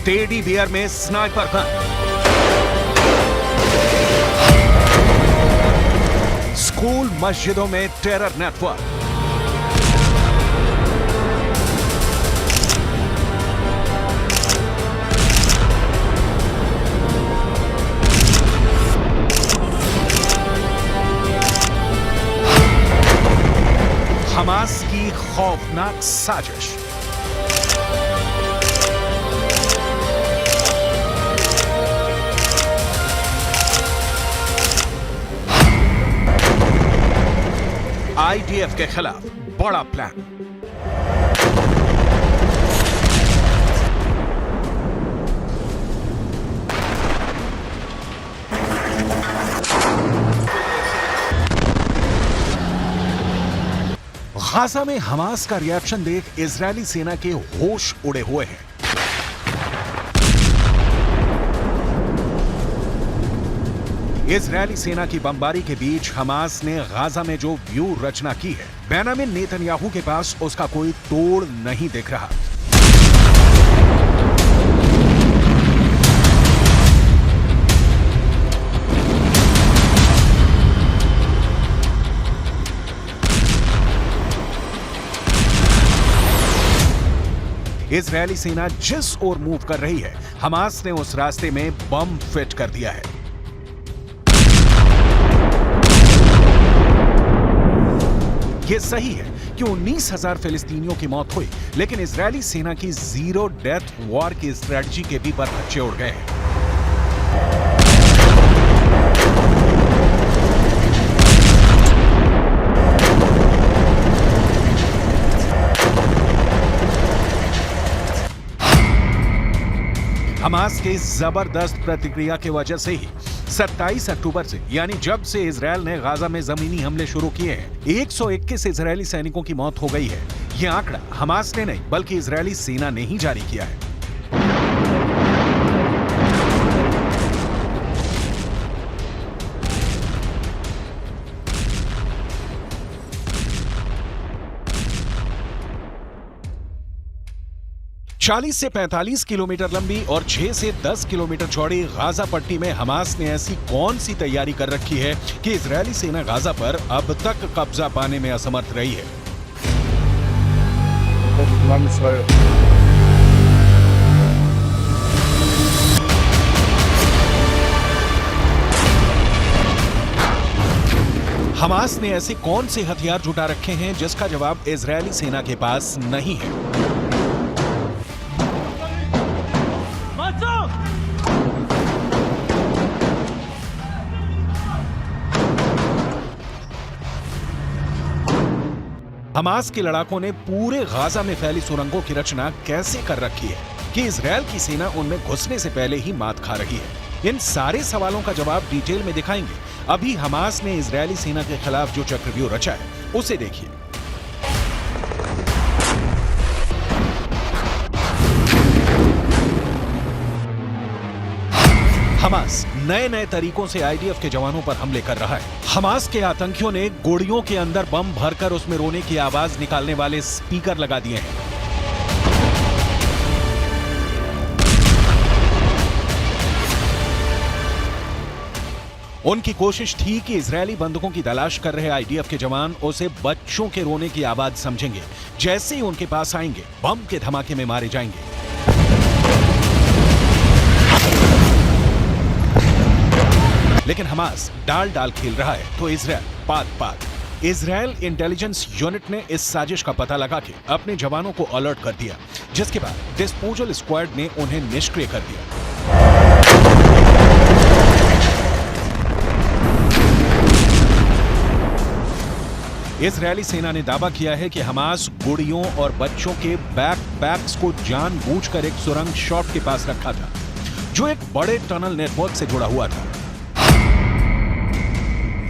Teddy bear में sniper gun, school मस्जिदों में टेरर नेटवर्क, हमास की खौफनाक साजिश। आईडीएफ के खिलाफ बड़ा प्लान। गाजा में हमास का रिएक्शन देख इजरायली सेना के होश उड़े हुए हैं। इजरायली सेना की बमबारी के बीच हमास ने गाजा में जो व्यू रचना की है, बेंजामिन नेतन्याहू के पास उसका कोई तोड़ नहीं दिख रहा। इजरायली सेना जिस ओर मूव कर रही है, हमास ने उस रास्ते में बम फिट कर दिया है। यह सही है कि 19,000 फिलिस्तीनियों की मौत हुई, लेकिन इजरायली सेना की जीरो डेथ वॉर की स्ट्रेटजी के भी परखच्चे उड़ गए हैं। हमास के जबरदस्त प्रतिक्रिया की वजह से ही 27 अक्टूबर से, यानी जब से इजरायल ने गाजा में जमीनी हमले शुरू किए हैं, 121 इजरायली सैनिकों की मौत हो गई है। यह आंकड़ा हमास ने नहीं बल्कि इजरायली सेना ने ही जारी किया है। चालीस से 45 किलोमीटर लंबी और 6 से 10 किलोमीटर चौड़ी गाजा पट्टी में हमास ने ऐसी कौन सी तैयारी कर रखी है कि इजरायली सेना गाजा पर अब तक कब्जा पाने में असमर्थ रही है। हमास ने ऐसे कौन से हथियार जुटा रखे हैं जिसका जवाब इजरायली सेना के पास नहीं है। हमास के लड़ाकों ने पूरे गाजा में फैली सुरंगों की रचना कैसे कर रखी है कि इजरायल की सेना उनमें घुसने से पहले ही मात खा रही है। इन सारे सवालों का जवाब डिटेल में दिखाएंगे। अभी हमास ने इजरायली सेना के खिलाफ जो चक्रव्यूह रचा है, उसे देखिए। हमास नए नए तरीकों से आईडीएफ के जवानों पर हमले कर रहा है। हमास के आतंकियों ने गोलियों के अंदर बम भरकर उसमें रोने की आवाज निकालने वाले स्पीकर लगा दिए हैं। उनकी कोशिश थी कि इजरायली बंदूकों की तलाश कर रहे आईडीएफ के जवान उसे बच्चों के रोने की आवाज समझेंगे। जैसे ही उनके पास आएंगे, बम के धमाके में मारे जाएंगे। लेकिन हमास डाल डाल खेल रहा है तो इजरायल पात पात। इजरायल इंटेलिजेंस यूनिट ने इस साजिश का पता लगा के अपने जवानों को अलर्ट कर दिया, जिसके बाद डिस्पोजल स्क्वाड ने उन्हें निष्क्रिय कर दिया। इजरायली सेना ने दावा किया है कि हमास गुड़ियों और बच्चों के बैकपैक्स को जानबूझकर एक सुरंग शॉट के पास रखा था, जो एक बड़े टनल नेटवर्क से जुड़ा हुआ था।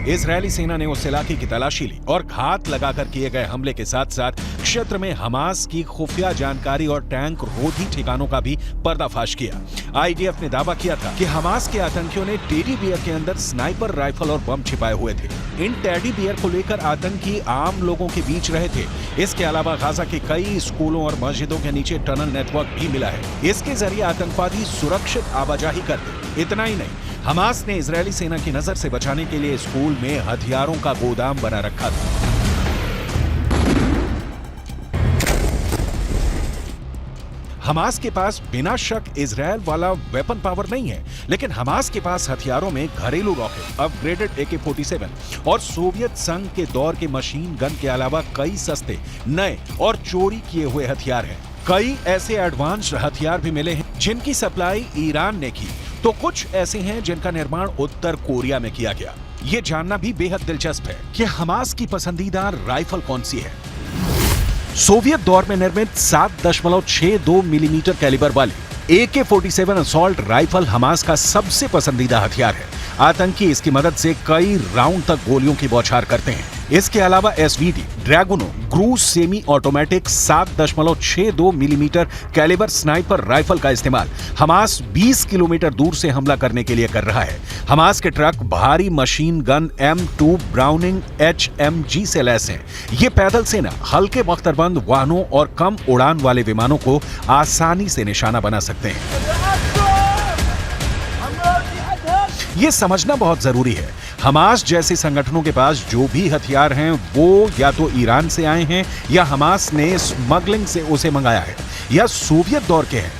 इजरायली सेना ने उस इलाके की तलाशी ली और घात लगाकर किए गए हमले के साथ साथ क्षेत्र में हमास की खुफिया जानकारी और टैंक रोधी ठिकानों का भी पर्दाफाश किया। आईडीएफ ने दावा किया था कि हमास के आतंकियों ने टेडी बियर के अंदर स्नाइपर राइफल और बम छिपाए हुए थे। इन टेडी बियर को लेकर आतंकी आम लोगों के बीच रहे थे। इसके अलावा गाजा के कई स्कूलों और मस्जिदों के नीचे टनल नेटवर्क भी मिला है। इसके जरिए आतंकवादी सुरक्षित आवाजाही करते। इतना ही नहीं, हमास ने इजरायली सेना की नजर से बचाने के लिए स्कूल में हथियारों का गोदाम बना रखा था। हमास के पास बिना शक इजरायल वाला वेपन पावर नहीं है, लेकिन हमास के पास हथियारों में घरेलू रॉकेट, अपग्रेडेड AK-47 और सोवियत संघ के दौर के मशीन गन के अलावा कई सस्ते, नए और चोरी किए हुए हथियार हैं। कई ऐसे एडवांस्ड हथियार भी मिले हैं जिनकी सप्लाई ईरान ने की, तो कुछ ऐसे हैं जिनका निर्माण उत्तर कोरिया में किया गया। ये जानना भी बेहद दिलचस्प है कि हमास की पसंदीदा राइफल कौन सी है। सोवियत दौर में निर्मित 7.62 मिलीमीटर कैलिबर वाली AK-47 असॉल्ट राइफल हमास का सबसे पसंदीदा हथियार है। आतंकी इसकी मदद से कई राउंड तक गोलियों की बौछार करते हैं। इसके अलावा SVD, ड्रैगुनो, क्रूज semi automatic 7.62 millimetre calibre sniper rifle का इस्तेमाल हमास 20 किलोमीटर दूर से हमला करने के लिए कर रहा है। हमास के ट्रक भारी machine gun M2 browning HMG से लैस हैं। ये पैदल सेना हल्के बख्तरबंद वाहनों और कम उड़ान वाले विमानों को आसानी से निशाना बना सकते हैं। ये समझना बहुत जरूरी है, हमास जैसे संगठनों के पास जो भी हथियार हैं वो या तो ईरान से आए हैं या हमास ने स्मगलिंग से उसे मंगाया है या सोवियत दौर के हैं।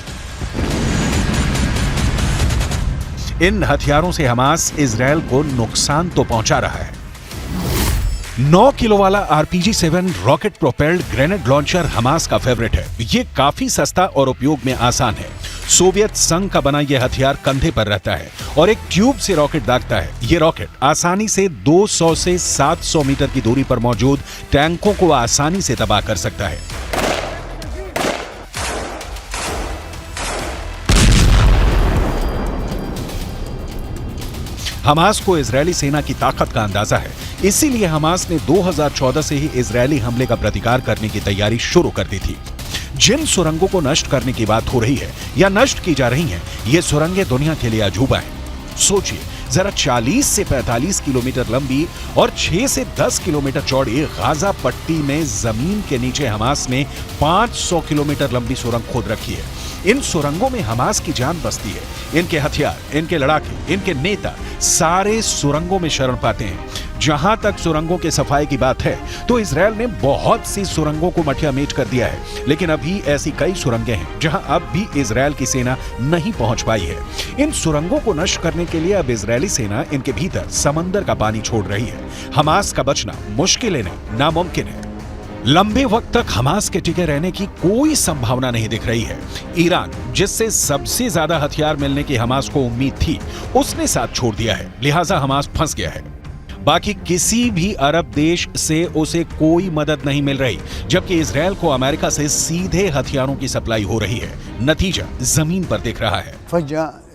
इन हथियारों से हमास इजरायल को नुकसान तो पहुंचा रहा है। 9 किलो वाला RPG-7 rocket propelled grenade launcher Hamas का फेवरेट है। ये काफी सस्ता और उपयोग में आसान है। सोवियत संघ का बना यह हथियार कंधे पर रहता है और एक ट्यूब से रॉकेट दागता है। यह रॉकेट आसानी से 200 से 700 मीटर की दूरी पर मौजूद टैंकों को आसानी से तबाह कर सकता है। हमास को इजरायली सेना की ताकत का अंदाजा है, इसीलिए हमास ने 2014 से ही इजरायली हमले का प्रतिकार करने की तैयारी शुरू कर दी थी। जिन सुरंगों को नष्ट करने की बात हो रही है या नष्ट की जा रही हैं, ये सुरंगें दुनिया के लिए अजूबा हैं। सोचिए जरा, 40 से 45 किलोमीटर लंबी और 6 से 10 किलोमीटर चौड़ी गाजा पट्टी में जमीन के नीचे हमास ने 500 किलोमीटर लंबी सुरंग खोद रखी है। इन सुरंगों में हमास की जान बसती है। इनके हथियार, इनके लड़ाके, इनके नेता सारे सुरंगों में शरण पाते हैं। जहां तक सुरंगों के सफाई की बात है तो इजरायल ने बहुत सी सुरंगों को मटिया मेट कर दिया है, लेकिन अभी ऐसी कई सुरंगें हैं जहां अब भी इजरायल की सेना नहीं पहुंच पाई है। इन सुरंगों को नष्ट करने के लिए अब इजरायली सेना इनके भीतर समंदर का पानी छोड़ रही है। हमास का बचना मुश्किल नहीं, नामुमकिन है। लंबे वक्त तक हमास के टिके रहने की कोई संभावना नहीं दिख रही है। ईरान, जिससे सबसे ज्यादा हथियार मिलने की हमास को उम्मीद थी, उसने साथ छोड़ दिया है, लिहाजा हमास फंस गया है। बाकी किसी भी अरब देश से उसे कोई मदद नहीं मिल रही, जबकि इजरायल को अमेरिका से सीधे हथियारों की सप्लाई हो रही है। नतीजा जमीन पर दिख रहा है। फज्जा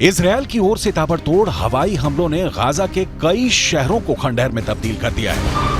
इजरायल की ओर से ताबड़तोड़ हवाई हमलों ने गाजा के कई शहरों को खंडहर में तब्दील कर दिया है।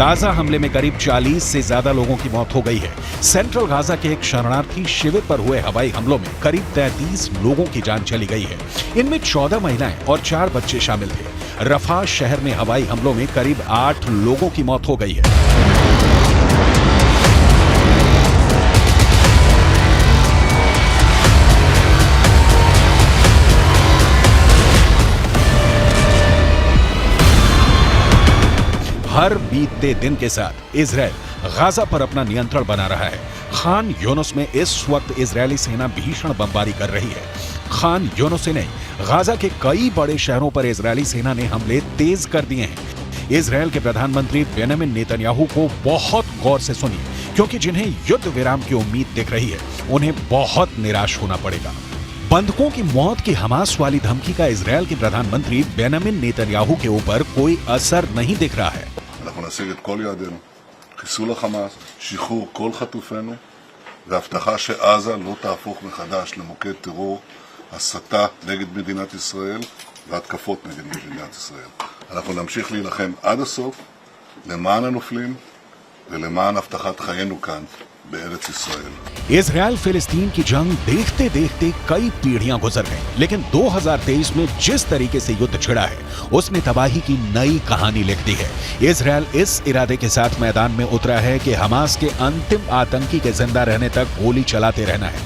गाजा हमले में करीब 40 से ज्यादा लोगों की मौत हो गई है। सेंट्रल गाजा के एक शरणार्थी शिविर पर हुए हवाई हमलों में करीब 33 लोगों की जान चली गई है। इनमें 14 महिलाएं और 4 बच्चे शामिल थे। रफा शहर में हवाई हमलों में करीब 8 लोगों की मौत हो गई है। हर बीतते दिन के साथ इजराइल गाजा पर अपना नियंत्रण बना रहा है। खान यूनुस में इस वक्त इजरायली सेना भीषण बमबारी कर रही है। खान यूनुस ने गाजा के कई बड़े शहरों पर इजरायली सेना ने हमले तेज कर दिए हैं। इजरायल के प्रधानमंत्री बेंजामिन नेतन्याहू को बहुत गौर से सुनिए, क्योंकि जिन्हें युद्ध विराम की उम्मीद दिख रही है उन्हें बहुत निराश होना पड़ेगा। बंधकों की मौत की हमास वाली धमकी का इजरायल के प्रधानमंत्री बेंजामिन नेतन्याहू के ऊपर कोई असर नहीं दिख रहा है। אנחנו נשיג את כל יעדינו, חיסול החמאס, שחרור כל חטופינו, והבטחה שעזה לא תהפוך מחדש למוקד טרור, הסתה נגד מדינת ישראל והתקפות נגד מדינת ישראל. אנחנו נמשיך להילחם עד הסוף למען הנופלים ולמען הבטחת חיינו כאן בארץ ישראל. इजरायल फिलिस्तीन की जंग देखते देखते कई पीढ़ियां गुजर गईं, लेकिन 2023 में जिस तरीके से युद्ध छिड़ा है उसने तबाही की नई कहानी लिख दी है। इजरायल इस इरादे के साथ मैदान में उतरा है कि हमास के अंतिम आतंकी के जिंदा रहने तक गोली चलाते रहना है,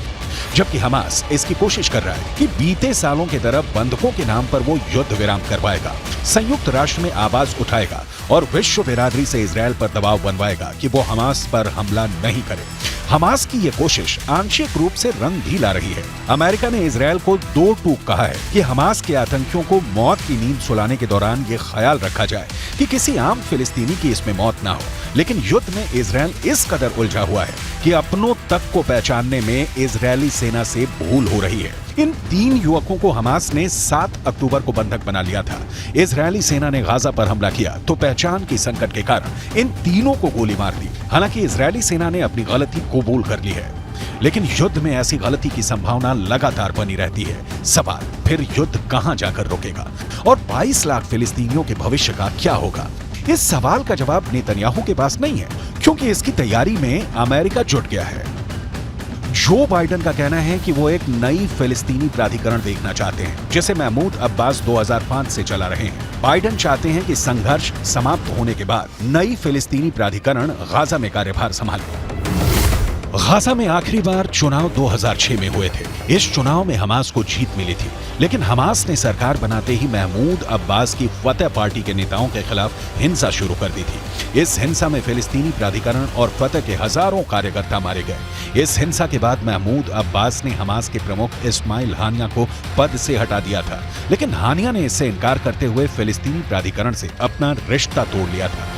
जबकि हमास इसकी कोशिश कर रहा है कि बीते सालों की तरह बंधकों के नाम पर वो युद्ध विराम करवाएगा, संयुक्त राष्ट्र में आवाज उठाएगा और विश्व बिरादरी से इजरायल पर दबाव बनवाएगा कि वो हमास पर हमला नहीं करे। हमास की ये कोशिश आंशिक रूप से रंग भी ला रही है। अमेरिका ने इजरायल को 2 टूक कहा है कि हमास के आतंकियों को मौत की नींद सुलाने के दौरान ये ख्याल रखा जाए कि किसी आम फिलिस्तीनी की इसमें मौत ना हो। लेकिन युद्ध में इजरायल इस कदर उलझा हुआ है कि अपनों तक को पहचानने में इजरायली सेना से भूल हो रही है। इन 3 युवकों को हमास ने 7 अक्टूबर को बंधक बना लिया था। इजरायली सेना ने गाजा पर हमला किया तो पहचान की संकट के कारण इन तीनों को गोली मार दी। हालांकि इजरायली सेना ने अपनी गलती कबूल कर ली है, लेकिन युद्ध में ऐसी गलती की संभावना लगातार बनी रहती है। सवाल फिर युद्ध कहां जाकर रुकेगा और 22 लाख फिलिस्तीनियों के भविष्य का क्या होगा? इस सवाल का जवाब नेतन्याहू के पास नहीं है, क्योंकि इसकी तैयारी में अमेरिका जुट गया है। जो बाइडेन का कहना है कि वो एक नई फिलिस्तीनी प्राधिकरण देखना चाहते हैं, जिसे महमूद अब्बास 2005 से चला रहे हैं। बाइडेन चाहते हैं कि संघर्ष समाप्त होने के बाद नई फिलिस्तीनी प्राधिकरण गाजा में कार्यभार संभाले। गाजा में आखिरी बार चुनाव 2006 में हुए थे। इस चुनाव में हमास को जीत मिली थी, लेकिन हमास ने सरकार बनाते ही महमूद अब्बास की फतह पार्टी के नेताओं के खिलाफ हिंसा शुरू कर दी थी। इस हिंसा में फिलिस्तीनी प्राधिकरण और फतह के हजारों कार्यकर्ता मारे गए। इस हिंसा के बाद महमूद अब्बास ने हमास के प्रमुख इस्माइल हानिया को पद से हटा दिया था, लेकिन हानिया ने इससे इनकार करते हुए फिलिस्तीनी प्राधिकरण से अपना रिश्ता तोड़ लिया था।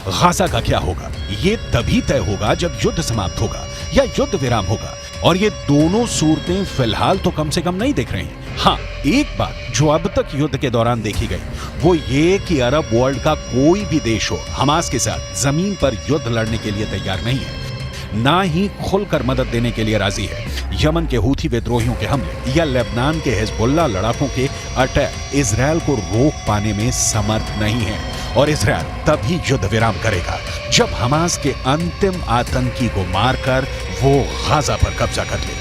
गाजा का क्या होगा ये तभी तय होगा जब युद्ध समाप्त होगा या युद्ध विराम होगा, और ये दोनों सूरतें फिलहाल तो कम से कम नहीं दिख रही हैं। हाँ, एक बात जो अब तक युद्ध के दौरान देखी गई वो ये कि अरब वर्ल्ड का कोई भी देश हो हमास के साथ जमीन पर युद्ध लड़ने के लिए तैयार नहीं है, ना ही खुलकर मदद देने के लिए राजी है। यमन के हूथी विद्रोहियों के हमले या लेबनान के हिजबुल्लाह लड़ाकों के अटैक इजरायल को रोक पाने में समर्थ नहीं है, और इजरायल तभी युद्ध विराम करेगा जब हमास के अंतिम आतंकी को मारकर वो गाजा पर कब्जा कर ले।